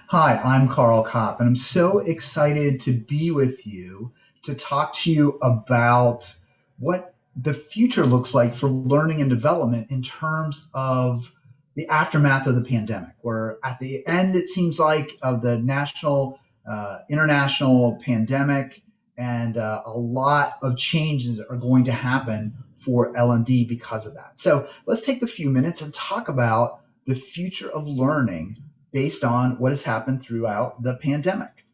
Hi, I'm Karl Kapp, and I'm so excited to be with you to talk to you about what the future looks like for learning and development in terms of the aftermath of the pandemic. We're at the end, it seems like, of the international pandemic, and a lot of changes are going to happen for L&D because of that. So let's take a few minutes and talk about the future of learning based on what has happened throughout the pandemic.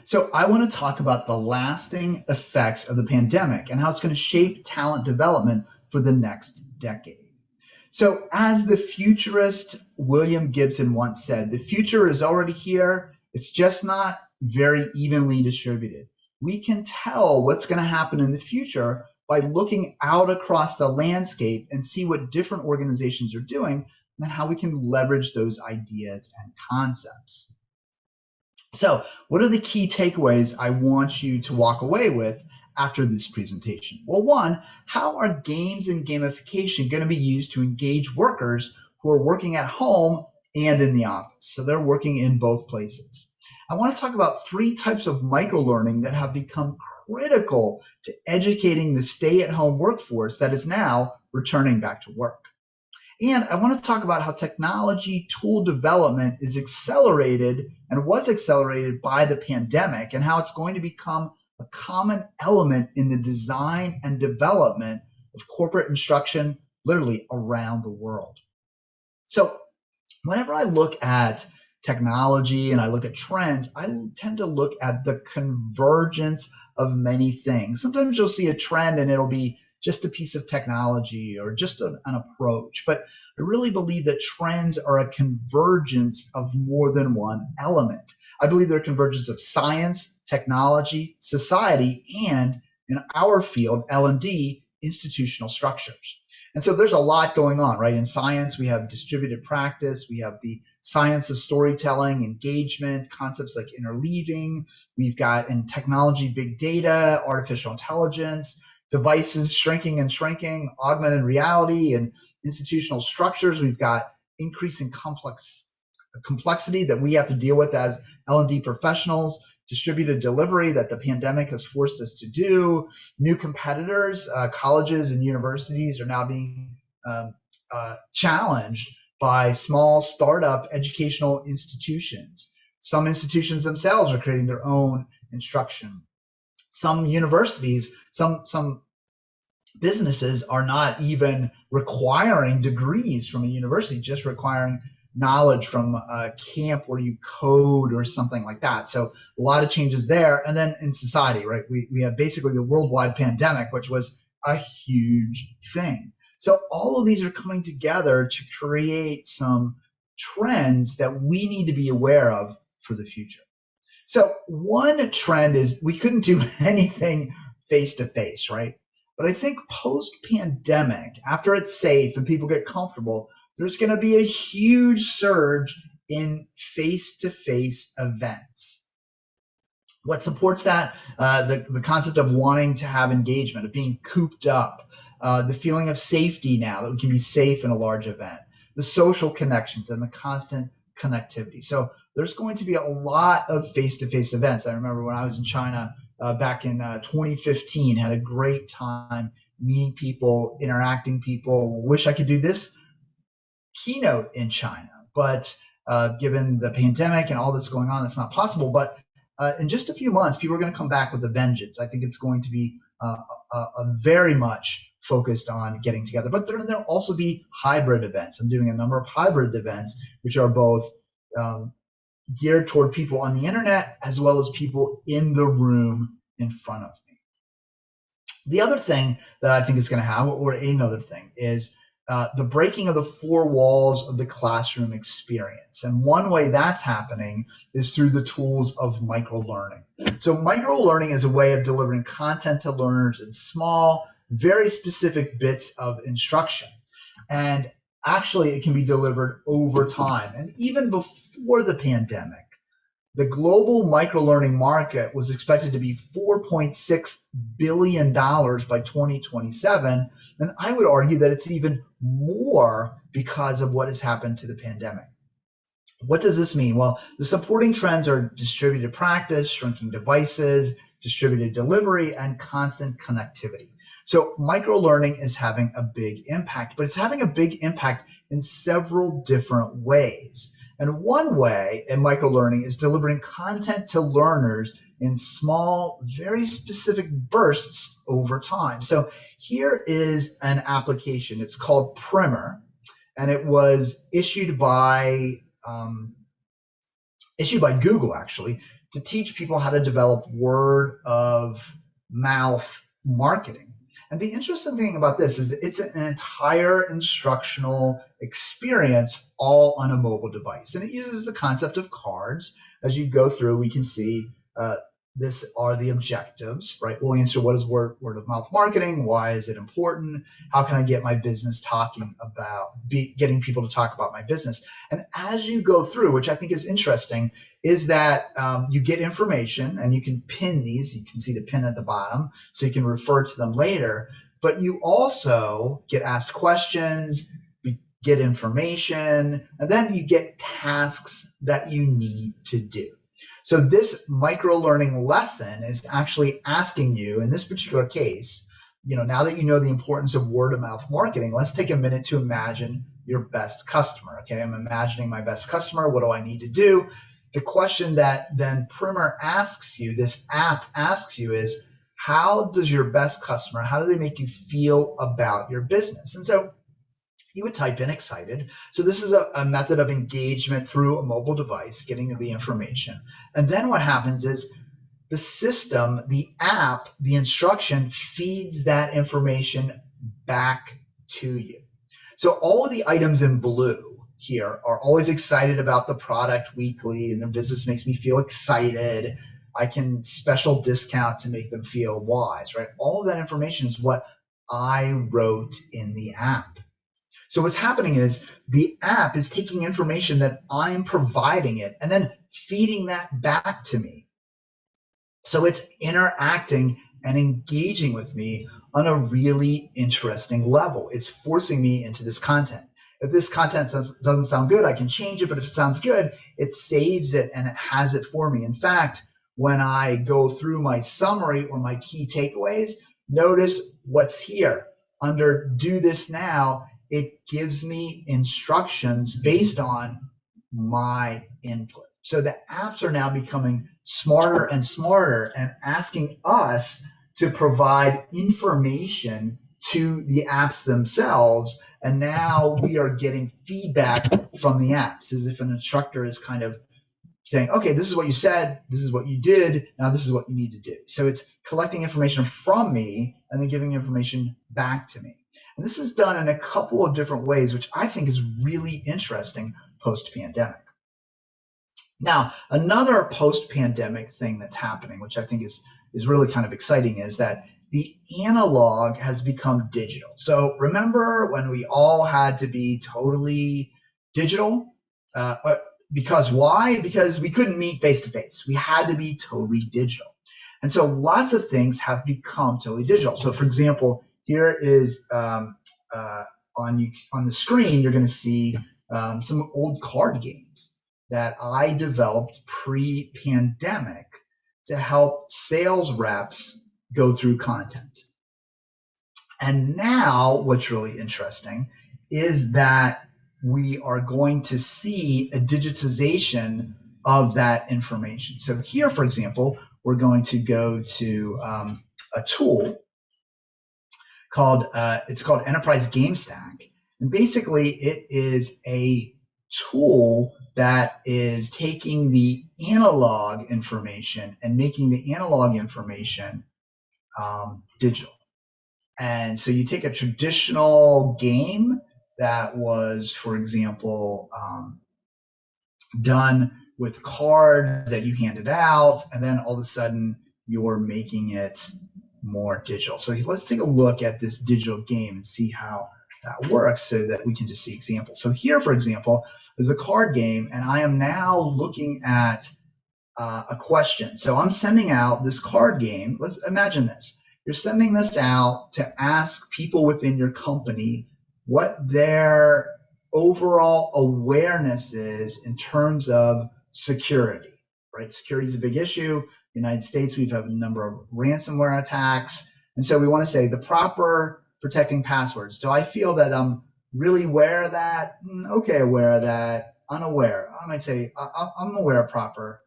So, I want to talk about the lasting effects of the pandemic and how it's going to shape talent development for the next decade. So, as the futurist William Gibson once said, the future is already here, it's just not very evenly distributed. We can tell what's going to happen in the future by looking out across the landscape and see what different organizations are doing and how we can leverage those ideas and concepts. So, what are the key takeaways I want you to walk away with after this presentation? Well, one, how are games and gamification going to be used to engage workers who are working at home and in the office? So, they're working in both places. I want to talk about three types of microlearning that have become critical to educating the stay at home workforce that is now returning back to work. And I want to talk about how technology tool development is accelerated and was accelerated by the pandemic, and how it's going to become a common element in the design and development of corporate instruction literally around the world. So, whenever I look at technology and I look at trends, I tend to look at the convergence of many things. Sometimes you'll see a trend and it'll be just a piece of technology or just an approach. But I really believe that trends are a convergence of more than one element. I believe they're a convergence of science, technology, society, and in our field, L&D, institutional structures. And so there's a lot going on, right? In science, we have distributed practice, we have the science of storytelling, engagement, concepts like interleaving. We've got in technology, big data, artificial intelligence, devices shrinking and shrinking, augmented reality, and institutional structures. We've got increasing complexity that we have to deal with as L&D professionals, distributed delivery that the pandemic has forced us to do, new competitors, colleges and universities are now being challenged by small startup educational institutions. Some institutions themselves are creating their own instruction. Some universities, some businesses are not even requiring degrees from a university, just requiring knowledge from a camp where you code or something like that. So a lot of changes there. And then in society, right, we have basically the worldwide pandemic, which was a huge thing. So all of these are coming together to create some trends that we need to be aware of for the future. So one trend is we couldn't do anything face to face, right? But I think post pandemic, after it's safe and people get comfortable, there's going to be a huge surge in face to face events. What supports that? The concept of wanting to have engagement, of being cooped up, the feeling of safety now that we can be safe in a large event, the social connections and the constant connectivity. So there's going to be a lot of face-to-face events. I remember when I was in China back in 2015, had a great time meeting people, interacting people. Wish I could do this keynote in China, but given the pandemic and all that's going on, it's not possible. But in just a few months, people are going to come back with a vengeance. I think it's going to be very much focused on getting together. But there'll also be hybrid events. I'm doing a number of hybrid events, which are both geared toward people on the internet as well as people in the room in front of me. The other thing that I think is going to happen, or another thing, is the breaking of the four walls of the classroom experience. And one way that's happening is through the tools of microlearning. So microlearning is a way of delivering content to learners in small, very specific bits of instruction. And actually, it can be delivered over time. And even before the pandemic, The global microlearning market was expected to be $4.6 billion by 2027. And I would argue that it's even more because of what has happened to the pandemic. What does this mean? Well, the supporting trends are distributed practice, shrinking devices, distributed delivery, and constant connectivity. So microlearning is having a big impact, but it's having a big impact in several different ways. And one way in microlearning is delivering content to learners in small, very specific bursts over time. So here is an application. It's called Primer, and it was issued by Google, actually, to teach people how to develop word of mouth marketing. And the interesting thing about this is it's an entire instructional experience all on a mobile device. And it uses the concept of cards. As you go through, we can see this are the objectives, right? We'll answer what is word of mouth marketing, why is it important, how can I get my business getting people to talk about my business. And as you go through, which I think is interesting, is that you get information and you can pin these. You can see the pin at the bottom, so you can refer to them later. But you also get asked questions, get information, and then you get tasks that you need to do. So this micro-learning lesson is actually asking you, in this particular case, now that you know the importance of word-of-mouth marketing, let's take a minute to imagine your best customer. Okay, I'm imagining my best customer. What do I need to do? The question that then Primer asks you, this app asks you, is how does your best customer, how do they make you feel about your business? And so you would type in excited. So this is a method of engagement through a mobile device, getting the information. And then what happens is the system, the app, the instruction feeds that information back to you. So all of the items in blue here are always excited about the product weekly, and their business makes me feel excited. I can special discount to make them feel wise, right? All of that information is what I wrote in the app. So what's happening is the app is taking information that I'm providing it and then feeding that back to me. So it's interacting and engaging with me on a really interesting level. It's forcing me into this content. If this content doesn't sound good, I can change it. But if it sounds good, it saves it and it has it for me. In fact, when I go through my summary or my key takeaways, notice what's here. Under do this now, it gives me instructions based on my input. So the apps are now becoming smarter and smarter and asking us to provide information to the apps themselves. And now we are getting feedback from the apps, as if an instructor is kind of saying, okay, this is what you said, this is what you did, now this is what you need to do. So it's collecting information from me and then giving information back to me. And this is done in a couple of different ways, which I think is really interesting post-pandemic. Now, another post-pandemic thing that's happening, which I think is really kind of exciting, is that the analog has become digital. So remember when we all had to be totally digital? Because why? Because we couldn't meet face-to-face. We had to be totally digital. And so lots of things have become totally digital. So for example, here is on the screen, you're going to see some old card games that I developed pre-pandemic to help sales reps go through content. And now what's really interesting is that we are going to see a digitization of that information. So here, for example, we're going to go to a tool called Enterprise Game Stack. And basically it is a tool that is taking the analog information and making the analog information digital. And so you take a traditional game that was, for example, done with cards that you handed out, and then all of a sudden you're making it more digital. So let's take a look at this digital game and see how that works so that we can just see examples. So here, for example, is a card game, and I am now looking at a question. So I'm sending out this card game. Let's imagine this. You're sending this out to ask people within your company what their overall awareness is in terms of security, right? Security is a big issue. United States, we've had a number of ransomware attacks. And so we want to say the proper protecting passwords. Do I feel that I'm really aware of that? Okay, aware of that. Unaware. I might say I'm aware of proper,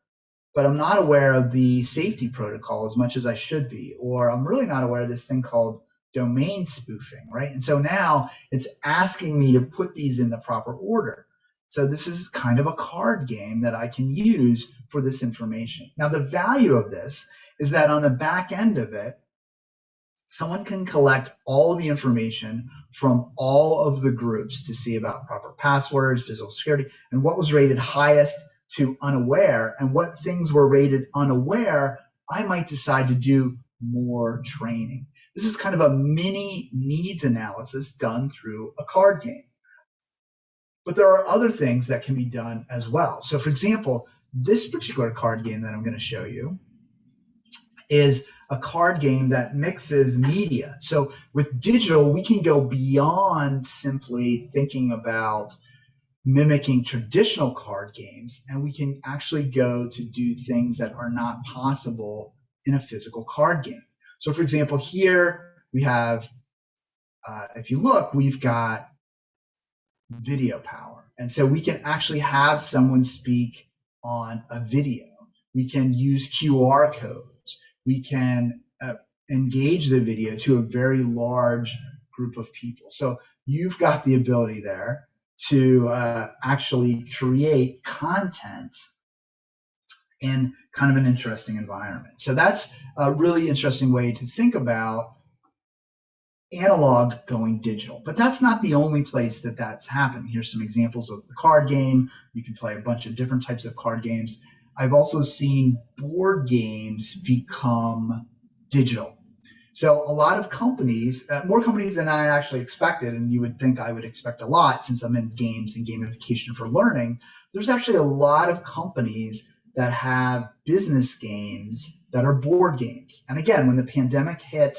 but I'm not aware of the safety protocol as much as I should be, or I'm really not aware of this thing called domain spoofing, right? And so now it's asking me to put these in the proper order. So this is kind of a card game that I can use for this information. Now, the value of this is that on the back end of it, someone can collect all the information from all of the groups to see about proper passwords, physical security, and what was rated highest to unaware, and what things were rated unaware, I might decide to do more training. This is kind of a mini needs analysis done through a card game. But there are other things that can be done as well. So for example, this particular card game that I'm going to show you is a card game that mixes media. So with digital, we can go beyond simply thinking about mimicking traditional card games, and we can actually go to do things that are not possible in a physical card game. So for example, here we have, if you look, we've got video power. And so we can actually have someone speak on a video. We can use QR codes. We can engage the video to a very large group of people. So you've got the ability there to actually create content in kind of an interesting environment. So that's a really interesting way to think about analog going digital. But that's not the only place that that's happened. Here's some examples of the card game. You can play a bunch of different types of card games. I've also seen board games become digital. So a lot of companies, more companies than I actually expected, and you would think I would expect a lot since I'm in games and gamification for learning, there's actually a lot of companies that have business games that are board games. And again, when the pandemic hit,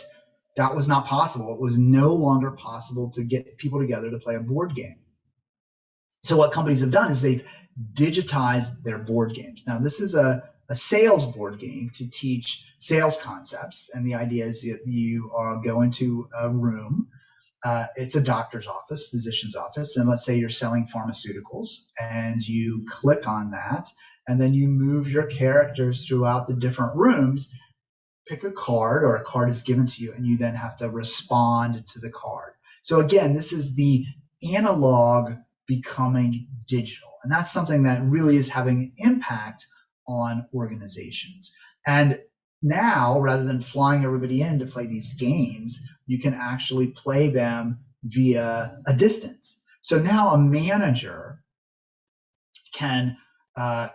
that was not possible. It was no longer possible to get people together to play a board game. So what companies have done is they've digitized their board games. Now, this is a sales board game to teach sales concepts. And the idea is that you go into a room. It's a doctor's office, physician's office. And let's say you're selling pharmaceuticals, and you click on that, and then you move your characters throughout the different rooms. Pick a card, or a card is given to you, and you then have to respond to the card. So again, this is the analog becoming digital. And that's something that really is having an impact on organizations. And now, rather than flying everybody in to play these games, you can actually play them via a distance. So now a manager can,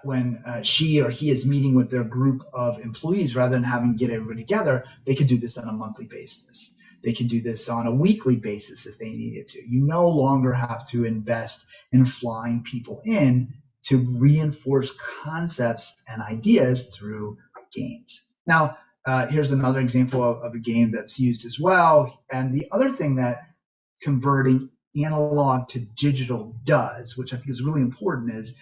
when she or he is meeting with their group of employees, rather than having to get everybody together, they could do this on a monthly basis. They can do this on a weekly basis if they needed to. You no longer have to invest in flying people in to reinforce concepts and ideas through games. Now, here's another example of a game that's used as well. And the other thing that converting analog to digital does, which I think is really important, is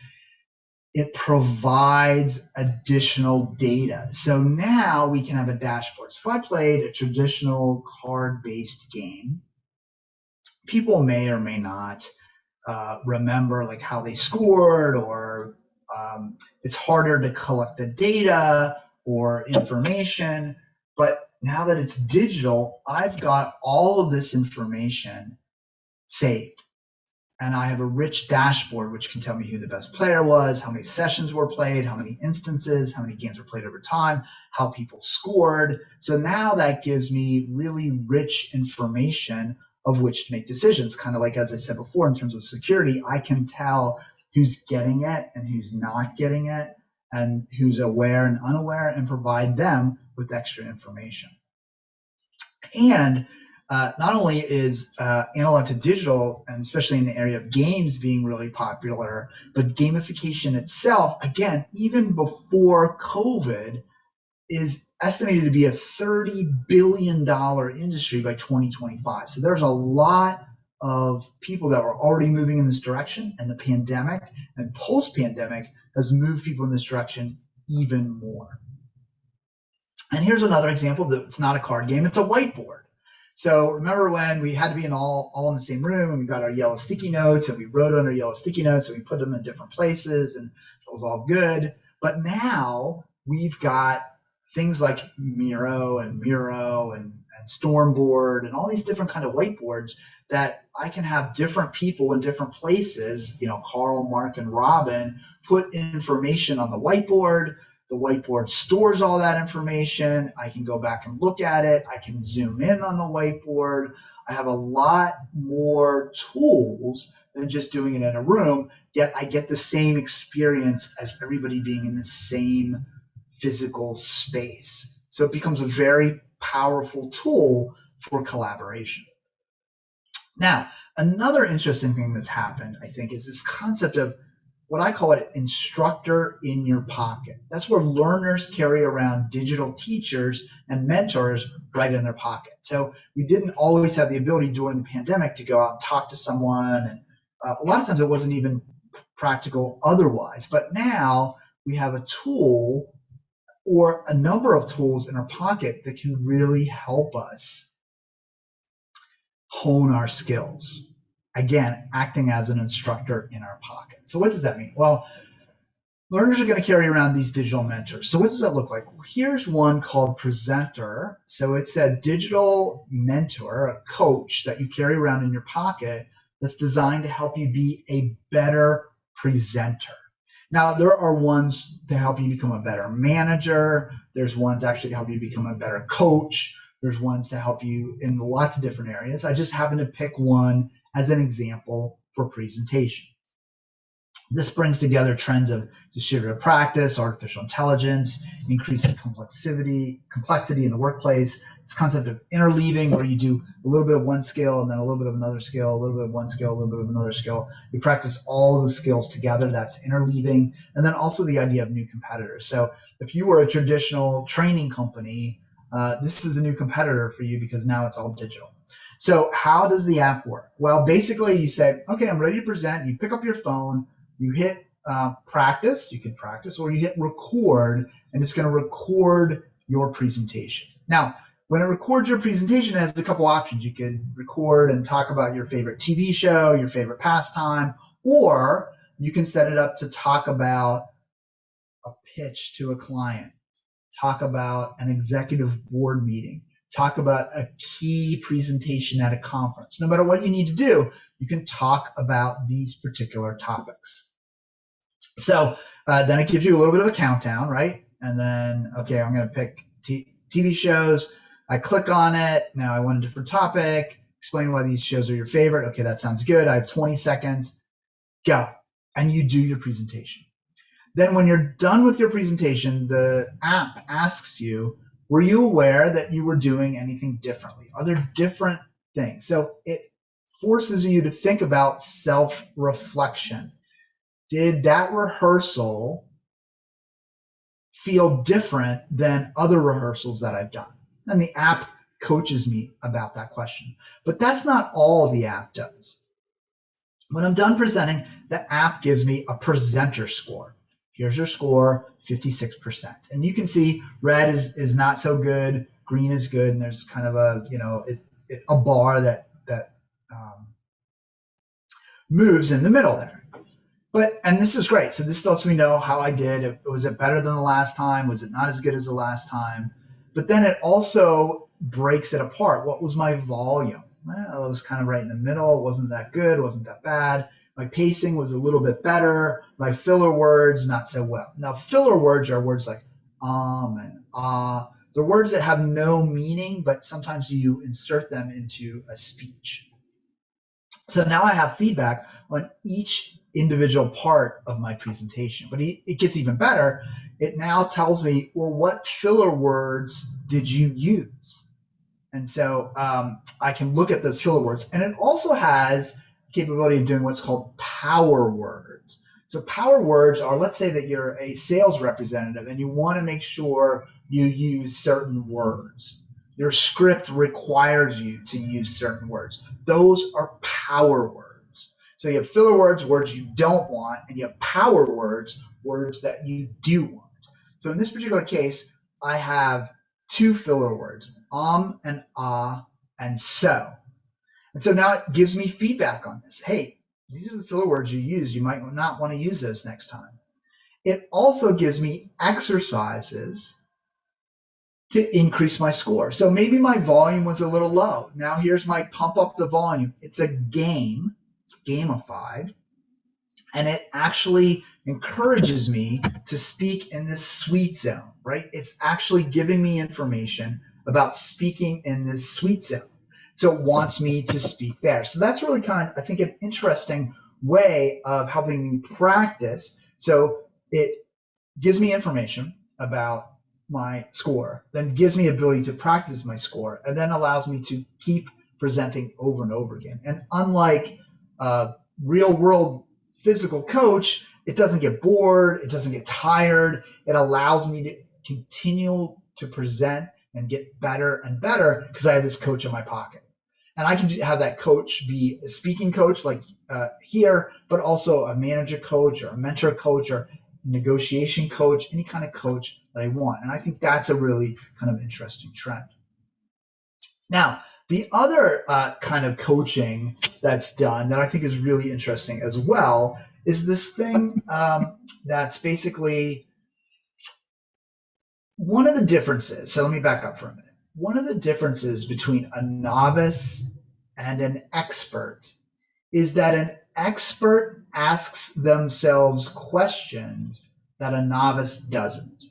it provides additional data. So now we can have a dashboard. So if I played a traditional card-based game, people may or may not remember like how they scored, or it's harder to collect the data or information. But now that it's digital, I've got all of this information saved. And I have a rich dashboard which can tell me who the best player was, how many sessions were played, how many instances, how many games were played over time, how people scored. So now that gives me really rich information of which to make decisions. Kind of like, as I said before, in terms of security, I can tell who's getting it and who's not getting it, and who's aware and unaware, and provide them with extra information. And Not only is analog to digital, and especially in the area of games, being really popular, but gamification itself, again, even before COVID, is estimated to be a $30 billion industry by 2025. So there's a lot of people that were already moving in this direction, and the pandemic and post-pandemic has moved people in this direction even more. And here's another example that it's not a card game, it's a whiteboard. So remember when we had to be all in the same room, and we got our yellow sticky notes and we wrote on our yellow sticky notes and we put them in different places, and it was all good. But now we've got things like Miro and Stormboard and all these different kind of whiteboards that I can have different people in different places, Carl, Mark, and Robin, put information on the whiteboard. The whiteboard stores all that information. I can go back and look at it. I can zoom in on the whiteboard. I have a lot more tools than just doing it in a room, yet I get the same experience as everybody being in the same physical space. So it becomes a very powerful tool for collaboration. Now, another interesting thing that's happened, I think, is this concept of what I call it instructor in your pocket. That's where learners carry around digital teachers and mentors right in their pocket. So we didn't always have the ability during the pandemic to go out and talk to someone. And a lot of times it wasn't even practical otherwise. But now we have a tool or a number of tools in our pocket that can really help us hone our skills. Again, acting as an instructor in our pocket. So what does that mean? Well, learners are going to carry around these digital mentors. So what does that look like? Well, here's one called Presenter. So it's a digital mentor, a coach that you carry around in your pocket that's designed to help you be a better presenter. Now, there are ones to help you become a better manager. There's ones actually to help you become a better coach. There's ones to help you in lots of different areas. I just happen to pick one as an example for presentation. This brings together trends of distributed practice, artificial intelligence, increasing complexity in the workplace, this concept of interleaving, where you do a little bit of one skill and then a little bit of another skill, a little bit of one skill, a little bit of another skill. You practice all of the skills together, that's interleaving. And then also the idea of new competitors. So if you were a traditional training company, this is a new competitor for you because now it's all digital. So how does the app work? Well, basically you say, okay, I'm ready to present. You pick up your phone, you hit practice, you can practice, or you hit record, and it's going to record your presentation. Now, when it records your presentation, it has a couple options. You can record and talk about your favorite TV show, your favorite pastime, or you can set it up to talk about a pitch to a client, talk about an executive board meeting, talk about a key presentation at a conference. No matter what you need to do, you can talk about these particular topics. So then it gives you a little bit of a countdown, right? And then, okay, I'm going to pick TV shows. I click on it. Now I want a different topic. Explain why these shows are your favorite. Okay, that sounds good. I have 20 seconds. Go. And you do your presentation. Then when you're done with your presentation, the app asks you, were you aware that you were doing anything differently? Are there different things? So it forces you to think about self-reflection. Did that rehearsal feel different than other rehearsals that I've done? And the app coaches me about that question. But that's not all the app does. When I'm done presenting, the app gives me a presenter score. Here's your score, 56%. And you can see red is not so good, green is good, and there's kind of a, a bar that moves in the middle there. And this is great. So this lets me know how I did. Was it better than the last time? Was it not as good as the last time? But then it also breaks it apart. What was my volume? Well, it was kind of right in the middle. It wasn't that good. It wasn't that bad. My pacing was a little bit better. My filler words, not so well. Now, filler words are words like and ah. They're words that have no meaning, but sometimes you insert them into a speech. So now I have feedback on each individual part of my presentation. But it gets even better. It now tells me, well, what filler words did you use? And so I can look at those filler words. And it also has capability of doing what's called power words. So power words are, let's say that you're a sales representative and you want to make sure you use certain words. Your script requires you to use certain words. Those are power words. So you have filler words, words you don't want, and you have power words, words that you do want. So in this particular case, I have two filler words, and ah and so. And so now it gives me feedback on this. Hey, these are the filler words you use. You might not want to use those next time. It also gives me exercises to increase my score. So maybe my volume was a little low. Now here's my pump up the volume. It's a game. It's gamified. And it actually encourages me to speak in this sweet zone, right? It's actually giving me information about speaking in this sweet zone. So it wants me to speak there. So that's really kind of, I think, an interesting way of helping me practice. So it gives me information about my score, then gives me ability to practice my score, and then allows me to keep presenting over and over again. And unlike real world physical coach, it doesn't get bored, it doesn't get tired. It allows me to continue to present and get better and better because I have this coach in my pocket. And I can have that coach be a speaking coach like here, but also a manager coach or a mentor coach or negotiation coach, any kind of coach that I want. And I think that's a really kind of interesting trend. Now, the other kind of coaching that's done that I think is really interesting as well is this thing that's basically one of the differences. So let me back up for a minute. One of the differences between a novice and an expert is that an expert asks themselves questions that a novice doesn't.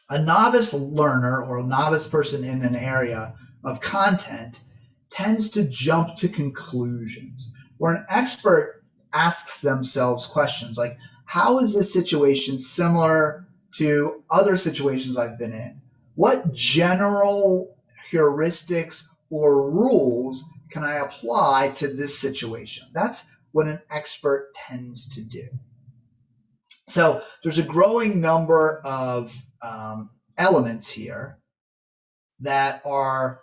A novice learner or a novice person in an area of content tends to jump to conclusions, where an expert asks themselves questions like, how is this situation similar to other situations I've been in? What general heuristics or rules can I apply to this situation? That's what an expert tends to do. So there's a growing number of elements here that are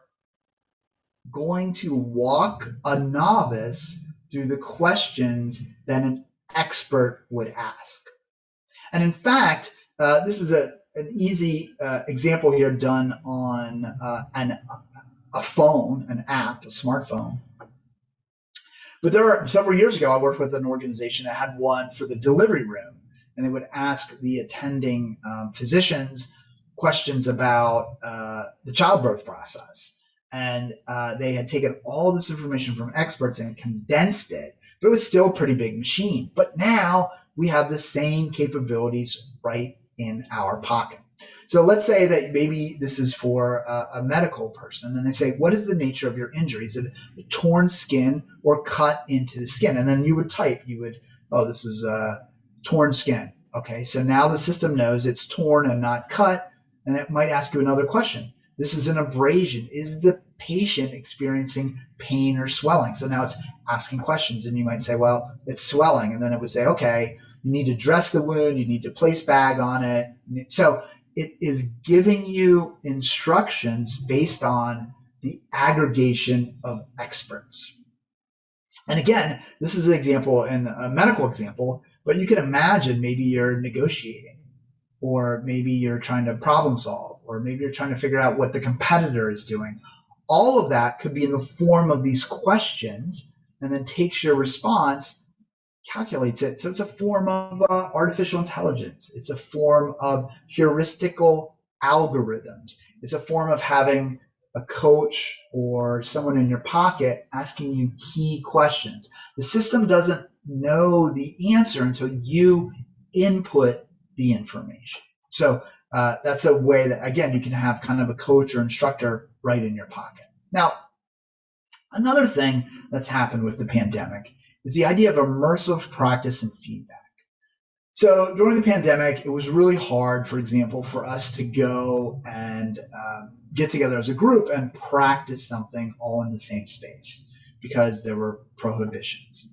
going to walk a novice through the questions that an expert would ask. And in fact, this is an easy example here done on a phone, an app, a smartphone. But several years ago, I worked with an organization that had one for the delivery room, and they would ask the attending physicians questions about the childbirth process. And they had taken all this information from experts and condensed it, but it was still a pretty big machine. But now we have the same capabilities right in our pocket. So let's say that maybe this is for a medical person, and they say, what is the nature of your injury? Is it torn skin or cut into the skin? And then you would type, oh, this is torn skin. Okay, so now the system knows it's torn and not cut, and it might ask you another question. This is an abrasion. Is the patient experiencing pain or swelling? So now it's asking questions, and you might say, well, it's swelling. And then it would say, okay, you need to dress the wound, you need to place bag on it. So it is giving you instructions based on the aggregation of experts. And again, this is an example in a medical example, but you can imagine maybe you're negotiating, or maybe you're trying to problem solve, or maybe you're trying to figure out what the competitor is doing. All of that could be in the form of these questions, and then takes your response, calculates it. So it's a form of artificial intelligence. It's a form of heuristical algorithms. It's a form of having a coach or someone in your pocket asking you key questions. The system doesn't know the answer until you input the information. So that's a way that, again, you can have kind of a coach or instructor right in your pocket. Now, another thing that's happened with the pandemic is the idea of immersive practice and feedback. So during the pandemic, it was really hard, for example, for us to go and get together as a group and practice something all in the same space because there were prohibitions.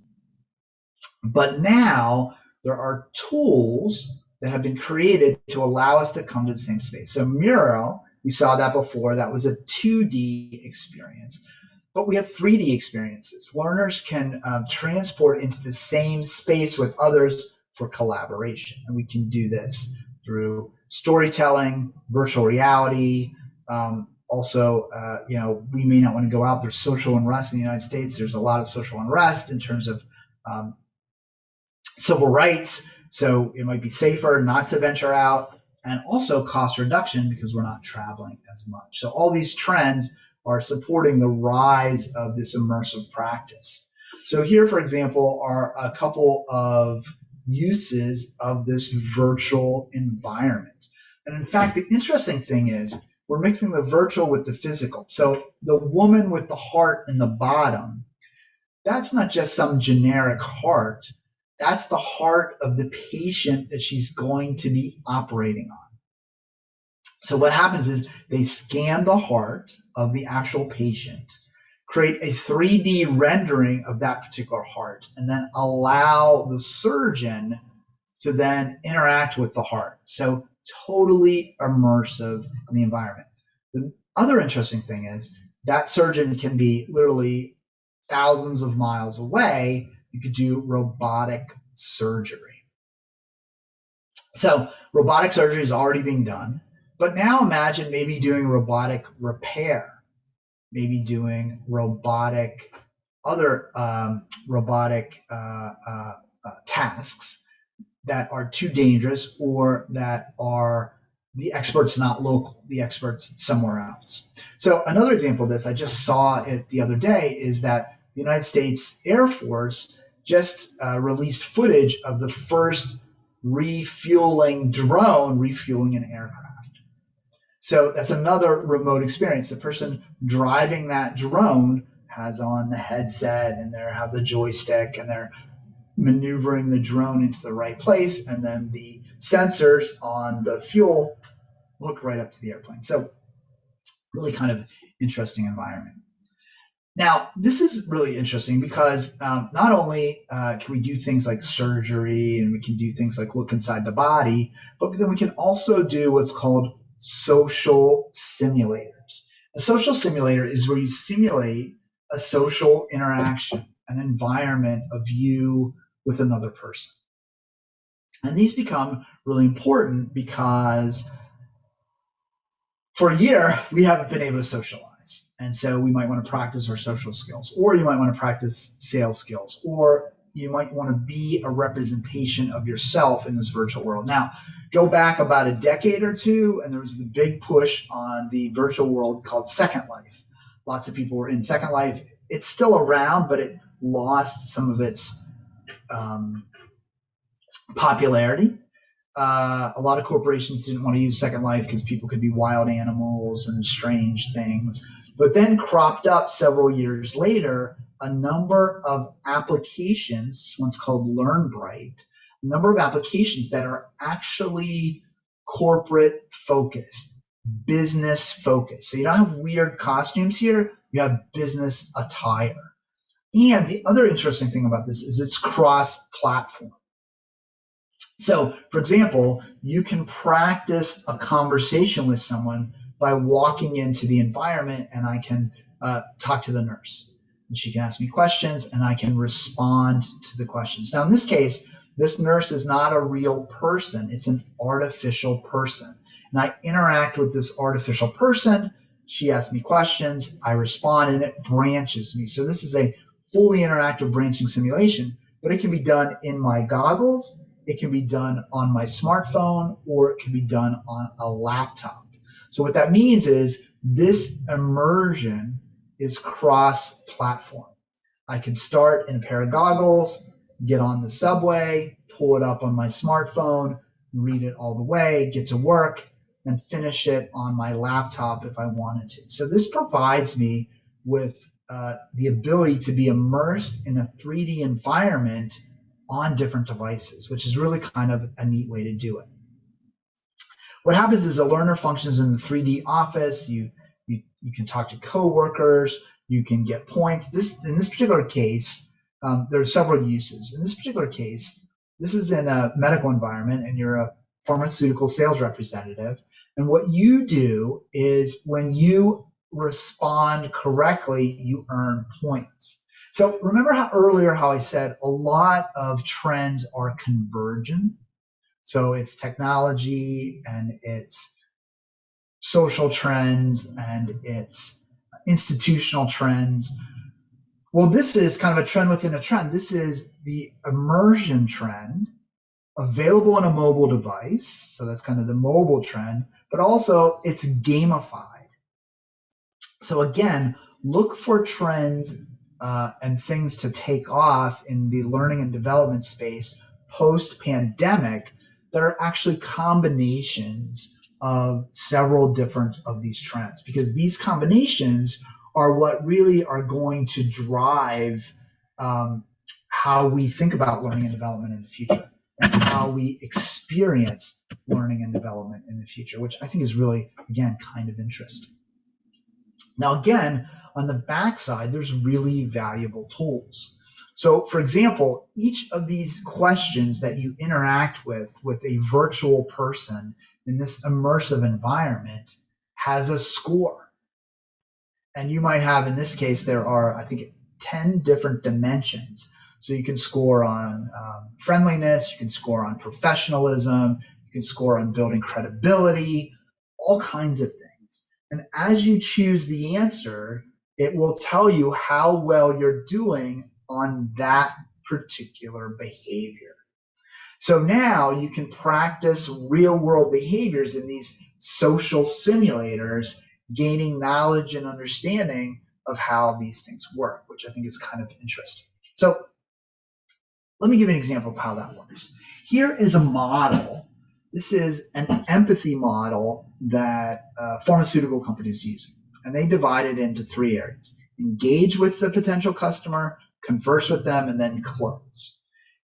But now there are tools that have been created to allow us to come to the same space. So Miro, we saw that before, that was a 2D experience. But we have 3D experiences. Learners can transport into the same space with others for collaboration. And we can do this through storytelling, virtual reality. Also, we may not want to go out. There's social unrest in the United States. There's a lot of social unrest in terms of civil rights. So it might be safer not to venture out, and also cost reduction because we're not traveling as much. So all these trends are supporting the rise of this immersive practice. So here, for example, are a couple of uses of this virtual environment. And in fact, the interesting thing is we're mixing the virtual with the physical. So the woman with the heart in the bottom, that's not just some generic heart. That's the heart of the patient that she's going to be operating on. So what happens is they scan the heart of the actual patient, create a 3D rendering of that particular heart, and then allow the surgeon to then interact with the heart. So totally immersive in the environment. The other interesting thing is that surgeon can be literally thousands of miles away. You could do robotic surgery. So robotic surgery is already being done. But now imagine maybe doing robotic repair, maybe doing robotic tasks that are too dangerous or that are the experts not local, the experts somewhere else. So another example of this, I just saw it the other day, is that the United States Air Force just released footage of the first refueling drone refueling an aircraft. So that's another remote experience. The person driving that drone has on the headset and they have the joystick and they're maneuvering the drone into the right place. And then the sensors on the fuel hook right up to the airplane. So really kind of interesting environment. Now, this is really interesting because not only can we do things like surgery and we can do things like look inside the body, but then we can also do what's called social simulators. A social simulator is where you simulate a social interaction, an environment of you with another person. And these become really important because for a year, we haven't been able to socialize. And so we might want to practice our social skills, or you might want to practice sales skills, or you might want to be a representation of yourself in this virtual world. Now, go back about a decade or two, and there was the big push on the virtual world called Second Life. Lots of people were in Second Life. It's still around, but it lost some of its popularity. A lot of corporations didn't want to use Second Life because people could be wild animals and strange things. But then cropped up several years later a number of applications, one's called LearnBright, a number of applications that are actually corporate focused, business focused. So you don't have weird costumes here, you have business attire. And the other interesting thing about this is it's cross-platform. So, for example, you can practice a conversation with someone by walking into the environment, and I can talk to the nurse. And she can ask me questions, and I can respond to the questions. Now, in this case, this nurse is not a real person. It's an artificial person. And I interact with this artificial person. She asks me questions. I respond, and it branches me. So this is a fully interactive branching simulation, but it can be done in my goggles. It can be done on my smartphone, or it can be done on a laptop. So what that means is this immersion is cross-platform. I can start in a pair of goggles, get on the subway, pull it up on my smartphone, read it all the way, get to work, and finish it on my laptop if I wanted to. So this provides me with the ability to be immersed in a 3D environment on different devices, which is really kind of a neat way to do it. What happens is a learner functions in the 3D office. You can talk to coworkers. You can get points. In this particular case, there are several uses. In this particular case, this is in a medical environment, and you're a pharmaceutical sales representative. And what you do is when you respond correctly, you earn points. So remember how I said a lot of trends are convergent? So it's technology and it's social trends and it's institutional trends. Well, this is kind of a trend within a trend. This is the immersion trend, available on a mobile device. So that's kind of the mobile trend, but also it's gamified. So again, look for trends and things to take off in the learning and development space post-pandemic that are actually combinations of several different of these trends, because these combinations are what really are going to drive how we think about learning and development in the future and how we experience learning and development in the future, which I think is really, again, kind of interesting. Now, again, on the backside, there's really valuable tools. So, for example, each of these questions that you interact with a virtual person in this immersive environment has a score. And you might have, in this case, there are, I think, 10 different dimensions. So you can score on friendliness, you can score on professionalism, you can score on building credibility, all kinds of things. And as you choose the answer, it will tell you how well you're doing on that particular behavior. So now you can practice real world behaviors in these social simulators, gaining knowledge and understanding of how these things work, which I think is kind of interesting. So let me give an example of how that works. Here is a model. This is an empathy model that pharmaceutical companies use. And they divide it into 3 areas: engage with the potential customer, converse with them, and then close.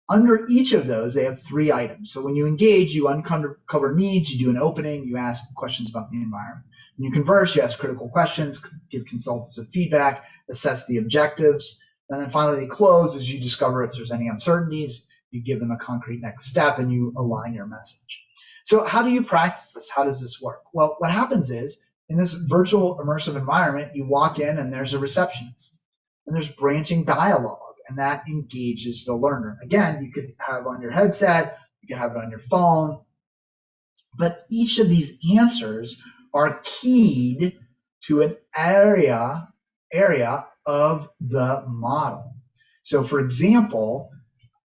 Under each of those, they have 3 items. So when you engage, you uncover needs, you do an opening, you ask questions about the environment. When you converse, you ask critical questions, give consultative feedback, assess the objectives. And then finally, close as you discover if there's any uncertainties, you give them a concrete next step, and you align your message. So how do you practice this? How does this work? Well, what happens is, in this virtual immersive environment, you walk in and there's a receptionist. And there's branching dialogue, and that engages the learner. Again, you could have it on your headset, you could have it on your phone, but each of these answers are keyed to an area of the model. So for example,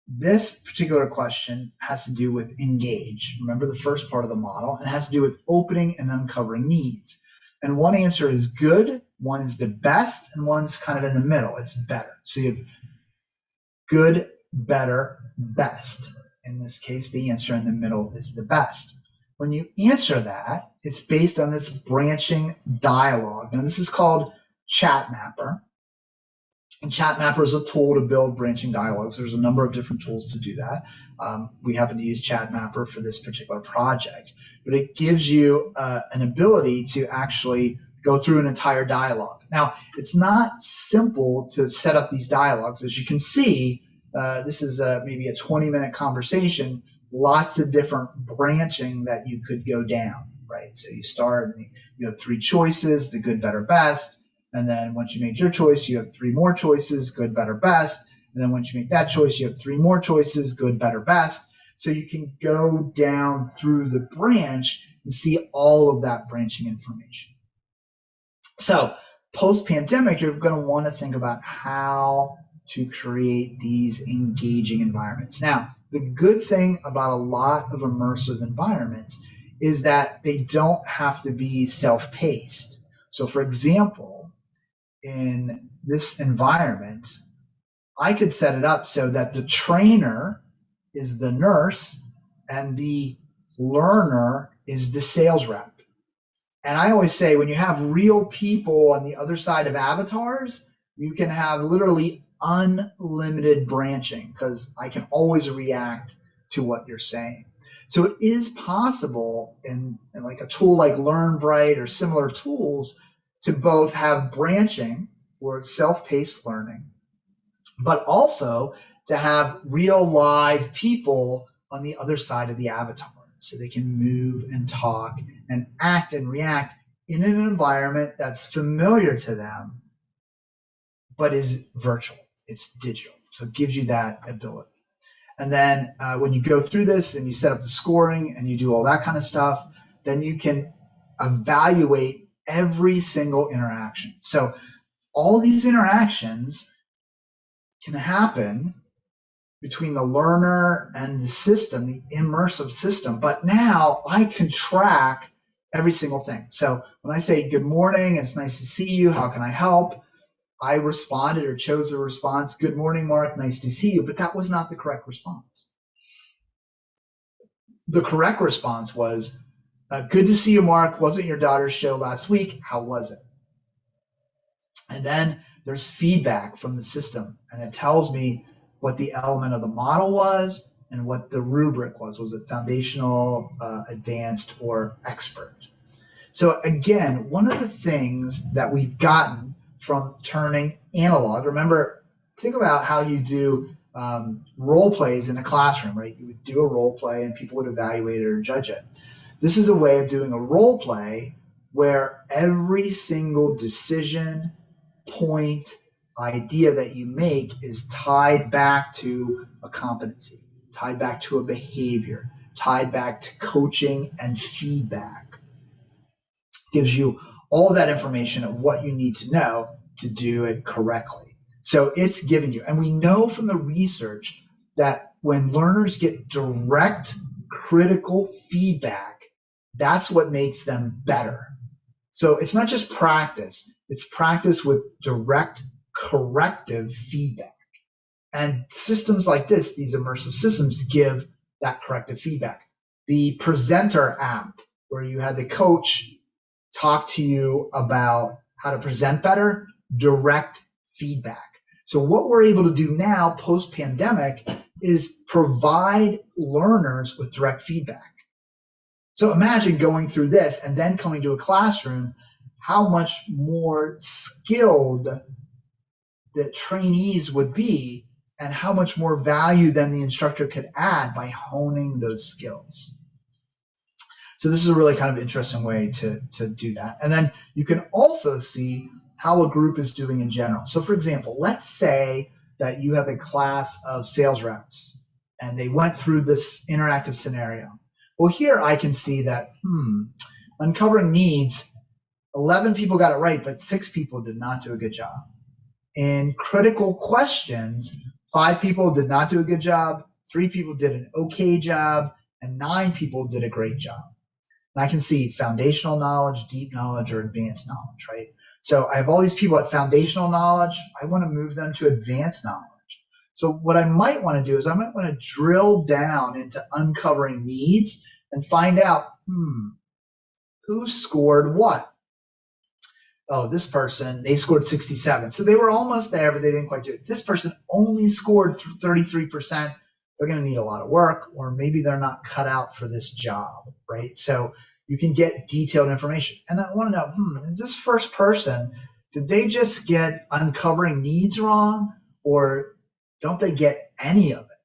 this particular question has to do with engage. Remember the first part of the model? It has to do with opening and uncovering needs. And one answer is good, one is the best, and one's kind of in the middle. It's better. So you have good, better, best. In this case, the answer in the middle is the best. When you answer that, it's based on this branching dialogue. Now, this is called ChatMapper. And ChatMapper is a tool to build branching dialogues. There's a number of different tools to do that. We happen to use ChatMapper for this particular project, but it gives you an ability to actually go through an entire dialogue. Now, it's not simple to set up these dialogues. As you can see, this is maybe a 20-minute conversation, lots of different branching that you could go down, right? So you start, and you have 3 choices, the good, better, best. And then once you made your choice, you have 3 more choices, good, better, best. And then once you make that choice, you have 3 more choices, good, better, best. So you can go down through the branch and see all of that branching information. So post-pandemic, you're going to want to think about how to create these engaging environments. Now, the good thing about a lot of immersive environments is that they don't have to be self-paced. So for example, in this environment, I could set it up so that the trainer is the nurse and the learner is the sales rep. And I always say, when you have real people on the other side of avatars, you can have literally unlimited branching because I can always react to what you're saying. So it is possible in like a tool like LearnBright or similar tools to both have branching or self-paced learning, but also to have real live people on the other side of the avatar so they can move and talk and act and react in an environment that's familiar to them but is virtual. It's digital. So it gives you that ability. And then when you go through this and you set up the scoring and you do all that kind of stuff, then you can evaluate every single interaction. So all these interactions can happen between the learner and the system, the immersive system. But now I can track every single thing. So when I say, good morning, it's nice to see you, how can I help? I responded or chose the response, good morning, Mark, nice to see you. But that was not the correct response. The correct response was, good to see you, Mark. Wasn't your daughter's show last week? How was it? And then there's feedback from the system, and it tells me what the element of the model was and what the rubric was. Was it foundational, advanced, or expert? So again, one of the things that we've gotten from turning analog, remember, think about how you do role plays in a classroom, right? You would do a role play and people would evaluate it or judge it. This is a way of doing a role play where every single decision, point, idea that you make is tied back to a competency, tied back to a behavior, tied back to coaching and feedback. Gives you all of that information of what you need to know to do it correctly. So it's giving you, and we know from the research that when learners get direct critical feedback, that's what makes them better. So it's not just practice, it's practice with direct corrective feedback. And systems like this, these immersive systems, give that corrective feedback. The presenter app, where you had the coach talk to you about how to present better, direct feedback. So what we're able to do now post-pandemic is provide learners with direct feedback. So imagine going through this and then coming to a classroom, how much more skilled the trainees would be and how much more value then the instructor could add by honing those skills. So this is a really kind of interesting way to do that. And then you can also see how a group is doing in general. So for example, let's say that you have a class of sales reps and they went through this interactive scenario. Well, here I can see that, uncovering needs, 11 people got it right, but 6 people did not do a good job. In critical questions, 5 people did not do a good job, 3 people did an okay job, and 9 people did a great job. And I can see foundational knowledge, deep knowledge, or advanced knowledge, right? So I have all these people at foundational knowledge. I want to move them to advanced knowledge. So what I might want to do is I might want to drill down into uncovering needs and find out, who scored what? Oh, this person, they scored 67. So they were almost there, but they didn't quite do it. This person only scored 33%. They're going to need a lot of work, or maybe they're not cut out for this job, right? So you can get detailed information. And I want to know, is this first person, did they just get uncovering needs wrong, or don't they get any of it?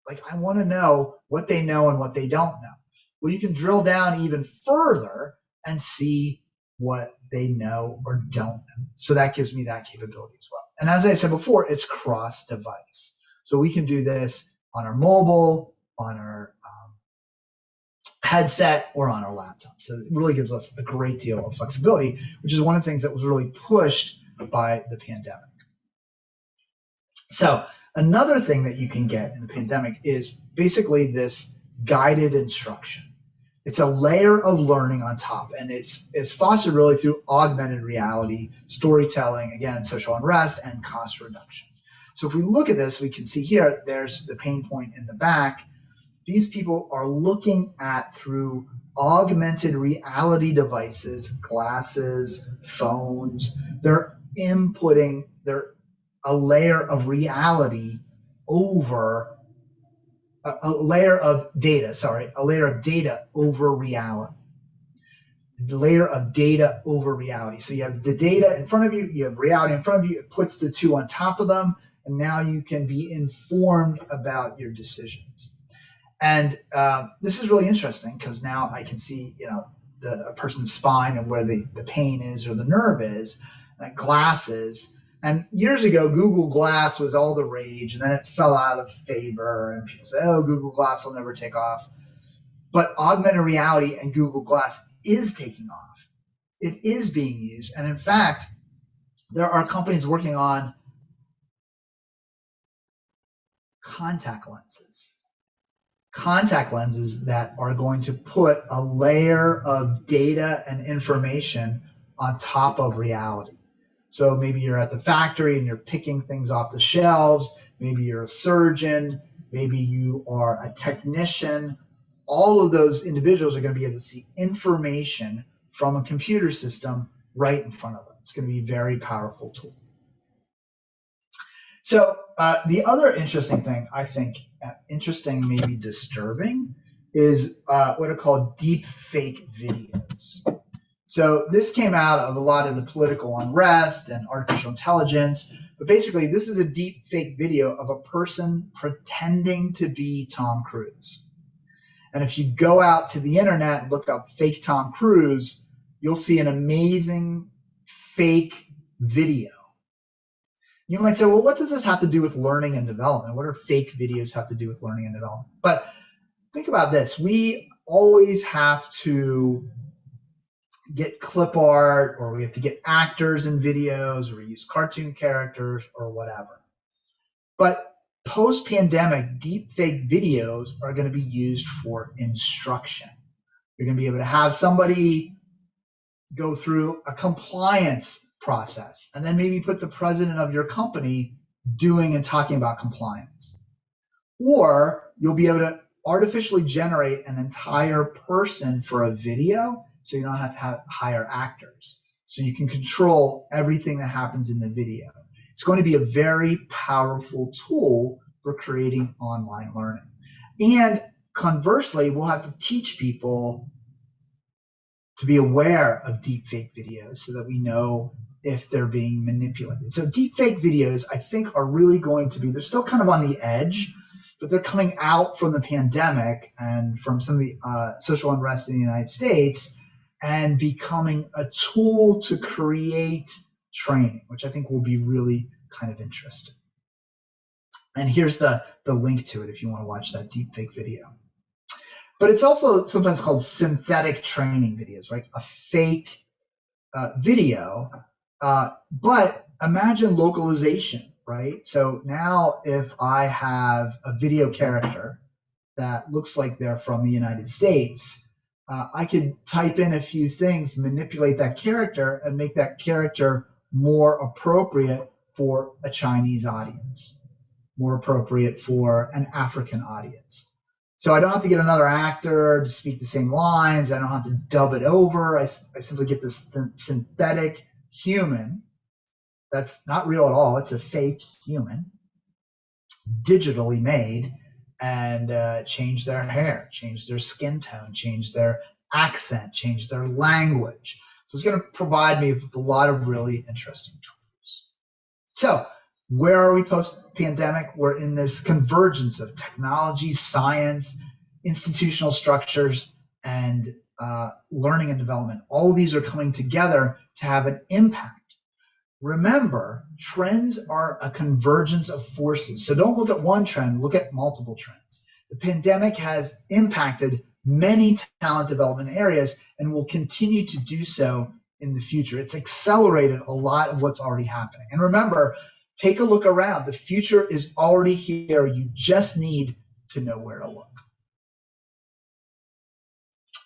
Like, I want to know what they know and what they don't know. Well, you can drill down even further and see what they know or don't know. So that gives me that capability as well. And as I said before, it's cross-device. So we can do this on our mobile, on our headset, or on our laptop. So it really gives us a great deal of flexibility, which is one of the things that was really pushed by the pandemic. So another thing that you can get in the pandemic is basically this guided instruction. It's a layer of learning on top, and it's fostered really through augmented reality, storytelling, again, social unrest, and cost reduction. So if we look at this, we can see here, there's the pain point in the back. These people are looking at through augmented reality devices, glasses, phones. They're inputting, they're a layer of reality over a layer of data, a layer of data over reality. The layer of data over reality. So you have the data in front of you, you have reality in front of you, it puts the two on top of them, and now you can be informed about your decisions. And this is really interesting because now I can see, a person's spine and where the pain is or the nerve is, like glasses. And years ago, Google Glass was all the rage, and then it fell out of favor, and people say, oh, Google Glass will never take off. But augmented reality and Google Glass is taking off. It is being used. And in fact, there are companies working on contact lenses that are going to put a layer of data and information on top of reality. So maybe you're at the factory and you're picking things off the shelves. Maybe you're a surgeon. Maybe you are a technician. All of those individuals are going to be able to see information from a computer system right in front of them. It's going to be a very powerful tool. So the other interesting thing, I think, interesting, maybe disturbing, is what are called deep fake videos. So this came out of a lot of the political unrest and artificial intelligence. But basically, this is a deep fake video of a person pretending to be Tom Cruise. And if you go out to the internet and look up fake Tom Cruise, you'll see an amazing fake video. You might say, well, what does this have to do with learning and development? What do fake videos have to do with learning and development? But think about this. We always have to get clip art, or we have to get actors in videos, or we use cartoon characters or whatever. But post-pandemic, deep fake videos are going to be used for instruction. You're going to be able to have somebody go through a compliance process and then maybe put the president of your company doing and talking about compliance. Or you'll be able to artificially generate an entire person for a video, so you don't have to hire actors. So you can control everything that happens in the video. It's going to be a very powerful tool for creating online learning. And conversely, we'll have to teach people to be aware of deepfake videos so that we know if they're being manipulated. So deepfake videos, I think, are really going to be, they're still kind of on the edge, but they're coming out from the pandemic and from some of the social unrest in the United States and becoming a tool to create training, which I think will be really kind of interesting. And here's the link to it if you want to watch that deepfake video. But it's also sometimes called synthetic training videos, right? A fake video, but imagine localization, right? So now if I have a video character that looks like they're from the United States, I could type in a few things, manipulate that character, and make that character more appropriate for a Chinese audience, more appropriate for an African audience. So I don't have to get another actor to speak the same lines. I don't have to dub it over. I simply get this synthetic human that's not real at all. It's a fake human, digitally made, and change their hair, change their skin tone, change their accent, change their language. So it's going to provide me with a lot of really interesting tools. So where are we post-pandemic? We're in this convergence of technology, science, institutional structures, and learning and development. All of these are coming together to have an impact. Remember, trends are a convergence of forces. So don't look at one trend, look at multiple trends. The pandemic has impacted many talent development areas and will continue to do so in the future. It's accelerated a lot of what's already happening. And remember, take a look around. The future is already here. You just need to know where to look.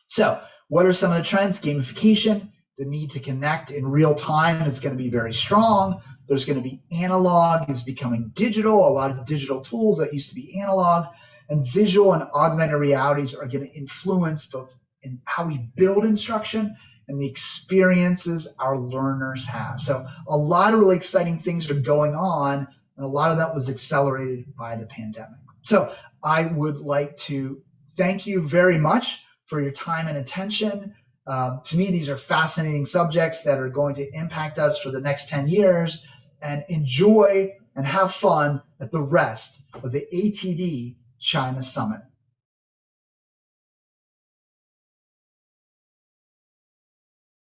So what are some of the trends? Gamification. The need to connect in real time is going to be very strong. There's going to be analog is becoming digital, a lot of digital tools that used to be analog, and visual and augmented realities are going to influence both in how we build instruction and the experiences our learners have. So a lot of really exciting things are going on, and a lot of that was accelerated by the pandemic. So I would like to thank you very much for your time and attention. To me, these are fascinating subjects that are going to impact us for the next 10 years, and enjoy and have fun at the rest of the ATD China Summit.